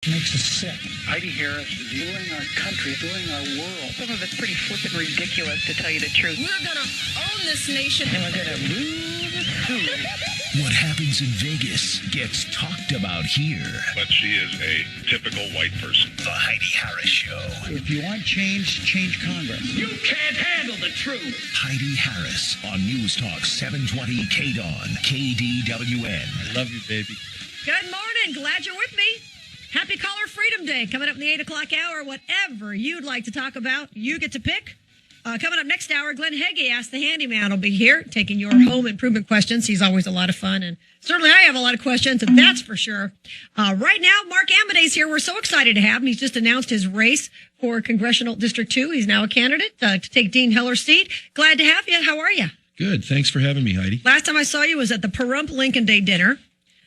Makes us sick. Heidi Harris is ruling our country, ruling our world. Some of it's pretty flippin' ridiculous, to tell you the truth. We're gonna own this nation. And we're gonna rule the school. What happens in Vegas gets talked about here. But she is a typical white person. The Heidi Harris Show. If you want change, change Congress. You can't handle the truth. Heidi Harris on News Talk 720 KDWN, KDWN. I love you, baby. Good morning. Glad you're with me. Happy Caller Freedom Day. Coming up in the 8 o'clock hour. Whatever you'd like to talk about, you get to pick. Coming up next hour, Glenn Heidi, Ask the Handyman, will be here taking your home improvement questions. He's always a lot of fun, and certainly I have a lot of questions, and that's for sure. Right now, Mark Amodei's here. We're so excited to have him. He's just announced his race for Congressional District 2. He's now a candidate to take Dean Heller's seat. Glad to have you. How are you? Good. Thanks for having me, Heidi. Last time I saw you was at the Pahrump Lincoln Day dinner.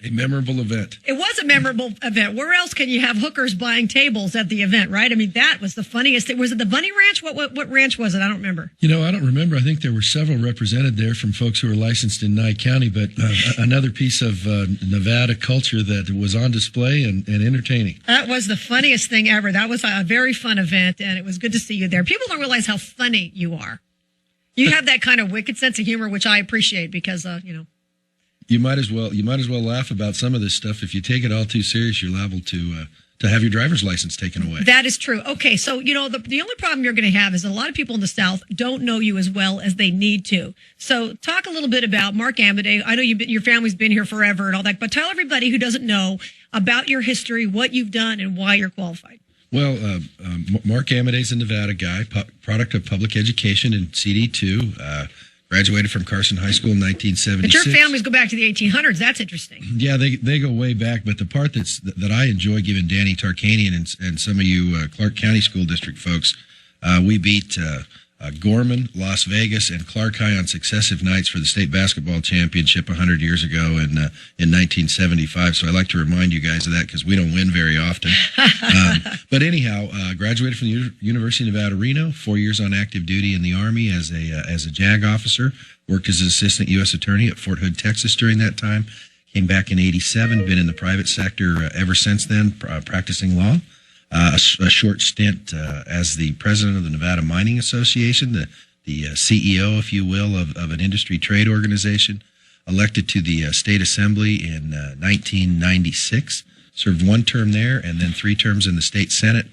A memorable event. It was a memorable event. Where else can you have hookers buying tables at the event, right? I mean, that was the funniest thing. Was it the Bunny Ranch? What ranch was it? I don't remember. You know, I don't remember. I think there were several represented there from folks who were licensed in Nye County, but another piece of Nevada culture that was on display and entertaining. That was the funniest thing ever. That was a very fun event, and it was good to see you there. People don't realize how funny you are. You have that kind of wicked sense of humor, which I appreciate because, You might as well laugh about some of this stuff. If you take it all too serious, you're liable to have your driver's license taken away. That is true. Okay, so the only problem you're going to have is a lot of people in the South don't know you as well as they need to. So talk a little bit about Mark Amodei. I know your family's been here forever and all that, but tell everybody who doesn't know about your history, what you've done, and why you're qualified. Well, Mark Amodei's a Nevada guy, product of public education in CD2. Graduated from Carson High School in 1976. But your families go back to the 1800s. That's interesting. Yeah, they go way back. But the part that I enjoy giving Danny Tarkanian and some of you Clark County School District folks, we beat Gorman, Las Vegas, and Clark High on successive nights for the state basketball championship 100 years ago in 1975. So I like to remind you guys of that because we don't win very often. But anyhow, graduated from the University of Nevada, Reno, 4 years on active duty in the Army as a JAG officer, worked as an assistant U.S. attorney at Fort Hood, Texas during that time, came back in 87, been in the private sector ever since then, practicing law. A short stint as the president of the Nevada Mining Association, the CEO, if you will, of an industry trade organization, elected to the State Assembly in 1996, served one term there, and then 3 terms in the State Senate,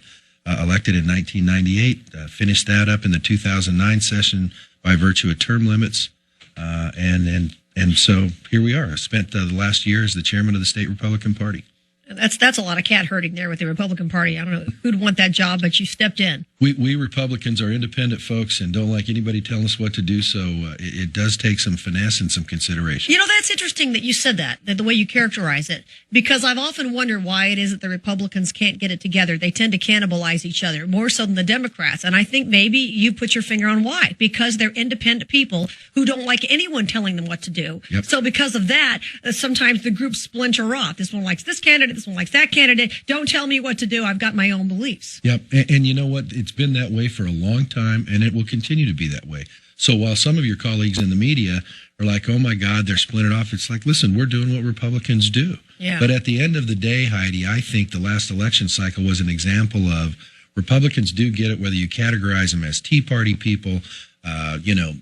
elected in 1998, finished that up in the 2009 session by virtue of term limits, and so here we are. I spent the last year as the chairman of the State Republican Party. That's a lot of cat herding there with the Republican Party. I don't know who'd want that job, but you stepped in. We Republicans are independent folks and don't like anybody telling us what to do, so it does take some finesse and some consideration. That's interesting that you said that the way you characterize it, because I've often wondered why it is that the Republicans can't get it together. They tend to cannibalize each other more so than the Democrats, and I think maybe you put your finger on why, because they're independent people who don't like anyone telling them what to do. Yep. So because of that, sometimes the groups splinter off. This one likes this candidate, this one likes that candidate. Don't tell me what to do. I've got my own beliefs. Yep. And you know what? It's been that way for a long time, and it will continue to be that way. So while some of your colleagues in the media are like, oh, my God, they're splintered off, it's like, listen, we're doing what Republicans do. Yeah. But at the end of the day, Heidi, I think the last election cycle was an example of Republicans do get it, whether you categorize them as Tea Party people,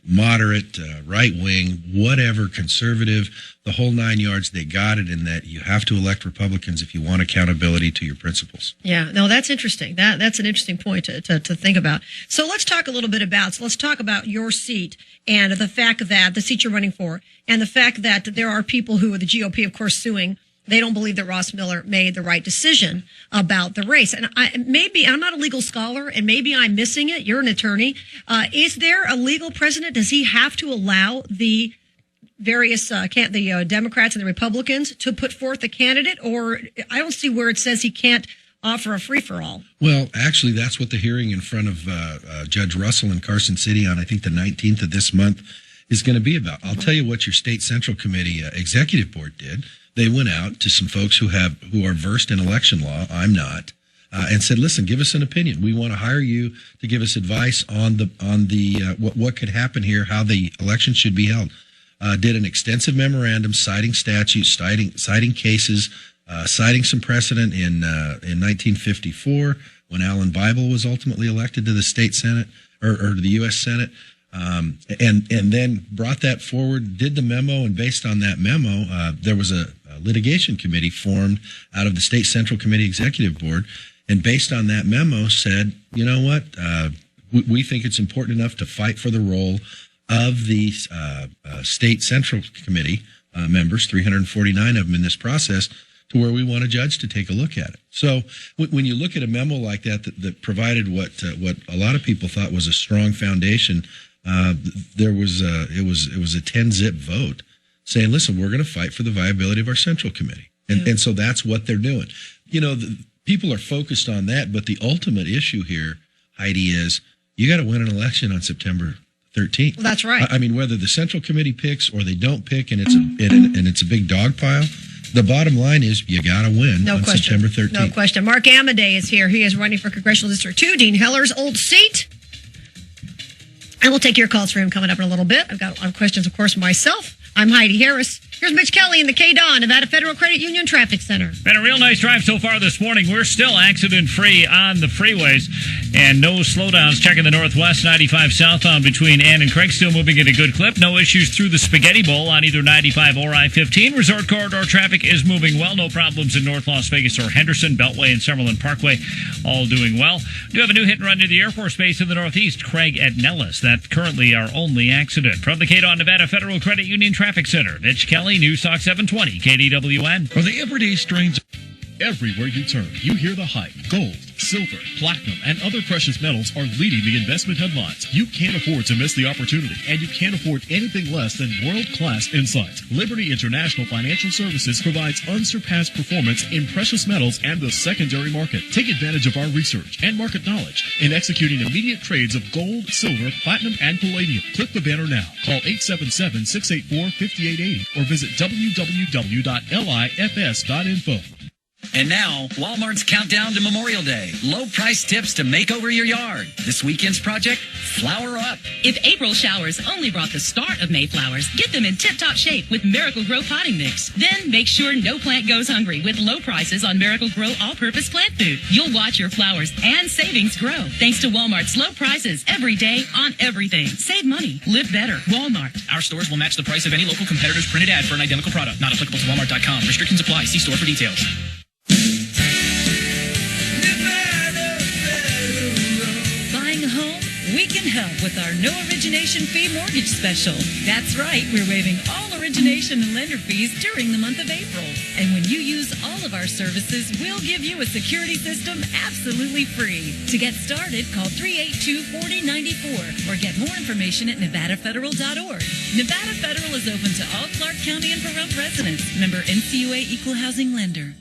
moderate, right wing, whatever, conservative, the whole 9 yards. They got it in that you have to elect Republicans if you want accountability to your principles. Yeah, no, that's interesting. That's an interesting point to think about. So let's talk a little bit about your seat and the fact that the seat you're running for and the fact that there are people who are the GOP, of course, suing. They don't believe that Ross Miller made the right decision about the race. And I'm not a legal scholar, and maybe I'm missing it. You're an attorney. Is there a legal precedent? Does he have to allow the various Democrats and the Republicans to put forth a candidate? Or I don't see where it says he can't offer a free-for-all. Well, actually, that's what the hearing in front of Judge Russell in Carson City on, I think, the 19th of this month is going to be about. I'll tell you what your State Central Committee Executive Board did. They went out to some folks who are versed in election law. I'm not. And said, listen, give us an opinion. We want to hire you to give us advice on what could happen here, how the election should be held. Did an extensive memorandum citing statutes, citing cases, citing some precedent in 1954 when Alan Bible was ultimately elected to the state Senate or to the U.S. Senate, and then brought that forward, did the memo, and based on that memo, there was a litigation committee formed out of the State Central Committee Executive Board, and based on that memo said, you know what, we think it's important enough to fight for the role of the State Central Committee members, 349 of them in this process, to where we want a judge to take a look at it. So when you look at a memo like that provided what a lot of people thought was a strong foundation, it was a 10-zip vote saying, listen, we're going to fight for the viability of our Central Committee. And so that's what they're doing. You know, people are focused on that, but the ultimate issue here, Heidi, is you got to win an election on September 13th. Well, that's right. I mean, whether the Central Committee picks or they don't pick, and it's a big dog pile, the bottom line is you got to win on September 13th. No question. Mark Amodei is here. He is running for Congressional District 2, Dean Heller's old seat. And we'll take your calls for him coming up in a little bit. I've got a lot of questions, of course, myself. I'm Heidi Harris. Here's Mitch Kelly in the KDWN, Nevada Federal Credit Union Traffic Center. Been a real nice drive so far this morning. We're still accident-free on the freeways and no slowdowns. Checking the Northwest 95 southbound between Ann and Craig, still moving at a good clip. No issues through the Spaghetti Bowl on either 95 or I-15. Resort corridor traffic is moving well. No problems in North Las Vegas or Henderson. Beltway and Summerlin Parkway all doing well. We do have a new hit and run near the Air Force Base in the Northeast. Craig at Nellis. That's currently our only accident. From the KDWN Nevada Federal Credit Union Traffic Center, Mitch Kelly, News Talk 720 KDWN. For the everyday strains, everywhere you turn, you hear the hype. Gold, silver, platinum, and other precious metals are leading the investment headlines. You can't afford to miss the opportunity, and you can't afford anything less than world-class insights. Liberty International Financial Services provides unsurpassed performance in precious metals and the secondary market. Take advantage of our research and market knowledge in executing immediate trades of gold, silver, platinum, and palladium. Click the banner now. Call 877-684-5880 or visit www.lifs.info. And now, Walmart's countdown to Memorial Day. Low price tips to make over your yard. This weekend's project, Flower Up. If April showers only brought the start of Mayflowers, get them in tip-top shape with Miracle Grow potting mix. Then make sure no plant goes hungry with low prices on Miracle Grow all-purpose plant food. You'll watch your flowers and savings grow thanks to Walmart's low prices every day on everything. Save money. Live better. Walmart. Our stores will match the price of any local competitor's printed ad for an identical product. Not applicable to Walmart.com. Restrictions apply. See store for details. We can help with our no origination fee mortgage special. That's right, we're waiving all origination and lender fees during the month of April. And when you use all of our services, we'll give you a security system absolutely free. To get started, call 382-4094 or get more information at nevadafederal.org. Nevada Federal is open to all Clark County and Pahrump residents. Member NCUA Equal Housing Lender.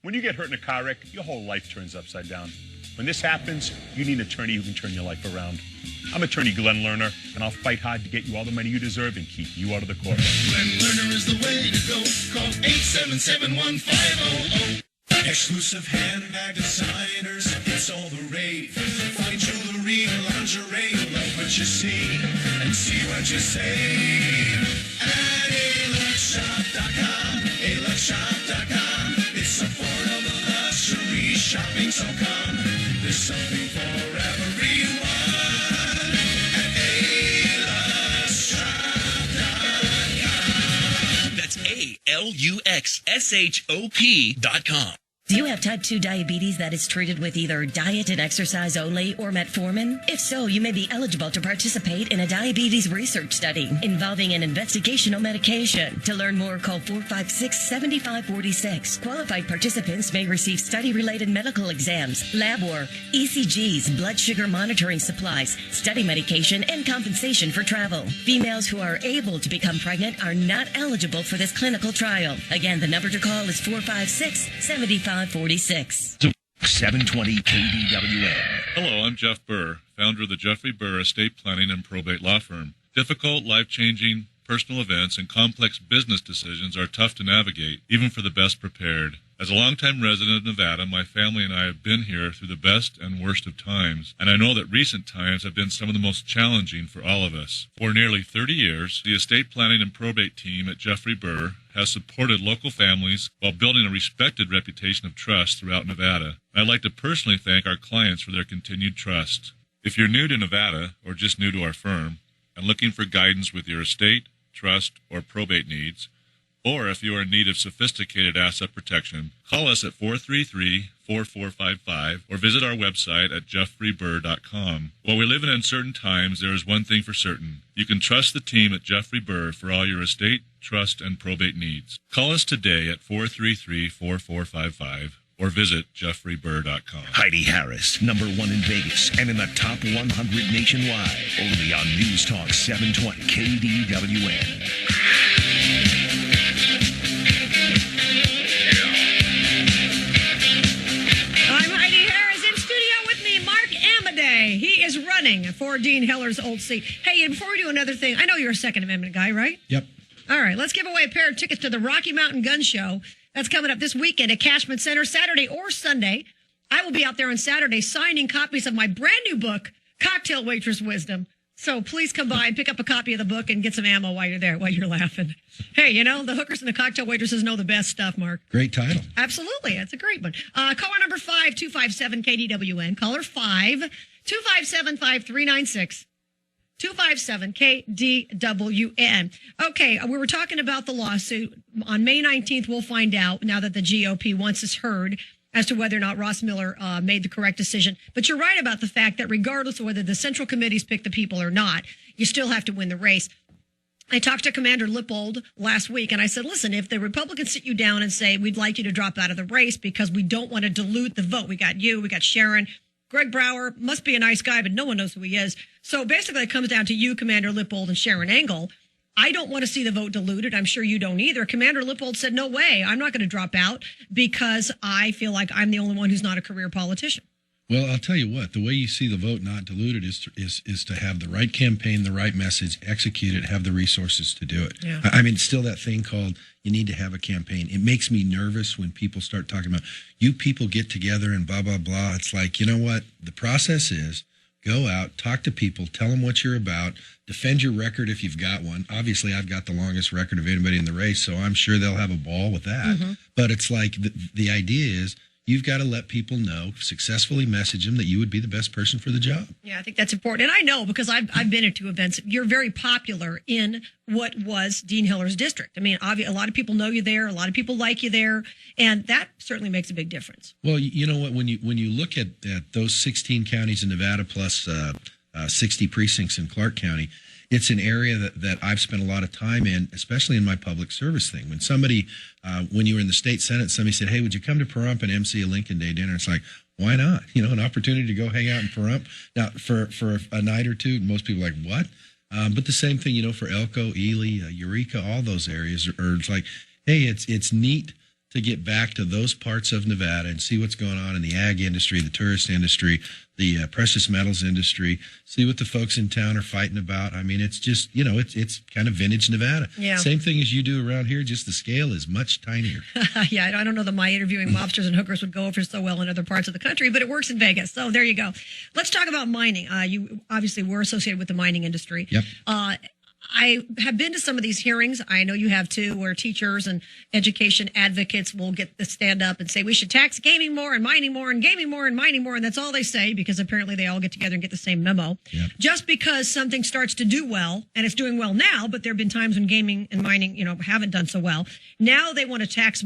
When you get hurt in a car wreck, your whole life turns upside down. When this happens, you need an attorney who can turn your life around. I'm attorney Glenn Lerner, and I'll fight hard to get you all the money you deserve and keep you out of the courtroom. Glenn Lerner is the way to go. Call 877-1500. Exclusive handbag designers, it's all the rave. Fine jewelry, lingerie, love what you see and see what you say. At aluxshop.com, aluxshop.com. It's affordable luxury shopping, so come. There's something for everyone at aluxshop.com. That's ALUXSHOP.com. Do you have type 2 diabetes that is treated with either diet and exercise only or metformin? If so, you may be eligible to participate in a diabetes research study involving an investigational medication. To learn more, call 456-7546. Qualified participants may receive study-related medical exams, lab work, ECGs, blood sugar monitoring supplies, study medication, and compensation for travel. Females who are able to become pregnant are not eligible for this clinical trial. Again, the number to call is 456-7546. 720 KDWN. Hello, I'm Jeff Burr, founder of the Jeffrey Burr Estate Planning and Probate Law Firm. Difficult, life-changing personal events and complex business decisions are tough to navigate, even for the best prepared. As a longtime resident of Nevada, my family and I have been here through the best and worst of times, and I know that recent times have been some of the most challenging for all of us. For nearly 30 years, the estate planning and probate team at Jeffrey Burr has supported local families while building a respected reputation of trust throughout Nevada. And I'd like to personally thank our clients for their continued trust. If you're new to Nevada or just new to our firm and looking for guidance with your estate, trust, or probate needs, or if you are in need of sophisticated asset protection, call us at 433-4455 or visit our website at jeffreyburr.com. While we live in uncertain times, there is one thing for certain. You can trust the team at Jeffrey Burr for all your estate, trust, and probate needs. Call us today at 433-4455 or visit jeffreyburr.com. Heidi Harris, number 1 in Vegas and in the top 100 nationwide. Only on News Talk 720 KDWN. I'm Heidi Harris. In studio with me, Mark Amodei. He is running for Dean Heller's old seat. Hey, and before we do another thing, I know you're a Second Amendment guy, right? Yep. All right, let's give away a pair of tickets to the Rocky Mountain Gun Show. That's coming up this weekend at Cashman Center, Saturday or Sunday. I will be out there on Saturday signing copies of my brand new book, Cocktail Waitress Wisdom. So please come by and pick up a copy of the book and get some ammo while you're there, while you're laughing. Hey, you know, the hookers and the cocktail waitresses know the best stuff, Mark. Great title. Absolutely. It's a great one. Caller number 5-257-KDWN. Caller 5-257-5396. 257-KDWN. Okay, we were talking about the lawsuit. On May 19th, we'll find out, now that the GOP wants us heard, as to whether or not Ross Miller made the correct decision. But you're right about the fact that regardless of whether the central committees pick the people or not, you still have to win the race. I talked to Commander Lippold last week, and I said, listen, if the Republicans sit you down and say, we'd like you to drop out of the race because we don't want to dilute the vote. We got you, we got Sharon. Greg Brower must be a nice guy, but no one knows who he is. So basically it comes down to you, Commander Lippold, and Sharon Engel. I don't want to see the vote diluted. I'm sure you don't either. Commander Lippold said, no way, I'm not going to drop out because I feel like I'm the only one who's not a career politician. Well, I'll tell you what, the way you see the vote not diluted is to have the right campaign, the right message, execute it, have the resources to do it. Yeah. I mean, it's still that thing called you need to have a campaign. It makes me nervous when people start talking about you people get together and blah, blah, blah. It's like, you know what? The process is go out, talk to people, tell them what you're about, defend your record if you've got one. Obviously, I've got the longest record of anybody in the race, so I'm sure they'll have a ball with that. Mm-hmm. But it's like the idea is you've got to let people know, successfully message them that you would be the best person for the job. Yeah, I think that's important. And I know because I've been at 2 events. You're very popular in what was Dean Heller's district. I mean, a lot of people know you there. A lot of people like you there. And that certainly makes a big difference. Well, you know what? When you look at those 16 counties in Nevada plus 60 precincts in Clark County, it's an area that I've spent a lot of time in, especially in my public service thing. When somebody, when you were in the state Senate, somebody said, hey, would you come to Pahrump and MC a Lincoln Day dinner? It's like, why not? You know, an opportunity to go hang out in Pahrump. Now, for a night or two, most people are like, what? But the same thing, you know, for Elko, Ely, Eureka, all those areas are it's like, hey, it's neat to get back to those parts of Nevada and see what's going on in the ag industry, the tourist industry, the precious metals industry, see what the folks in town are fighting about. I mean, it's just, you know, it's kind of vintage Nevada. Yeah. Same thing as you do around here, just the scale is much tinier. Yeah, I don't know that my interviewing mobsters and hookers would go over so well in other parts of the country, but it works in Vegas. So there you go. Let's talk about mining. You obviously were associated with the mining industry. Yep. I have been to some of these hearings. I know you have too, where teachers and education advocates will get to stand up and say we should tax gaming more and mining more and gaming more and mining more. And that's all they say because apparently they all get together and get the same memo. Yep. Just because something starts to do well, and it's doing well now, but there have been times when gaming and mining, you know, haven't done so well. Now they want to tax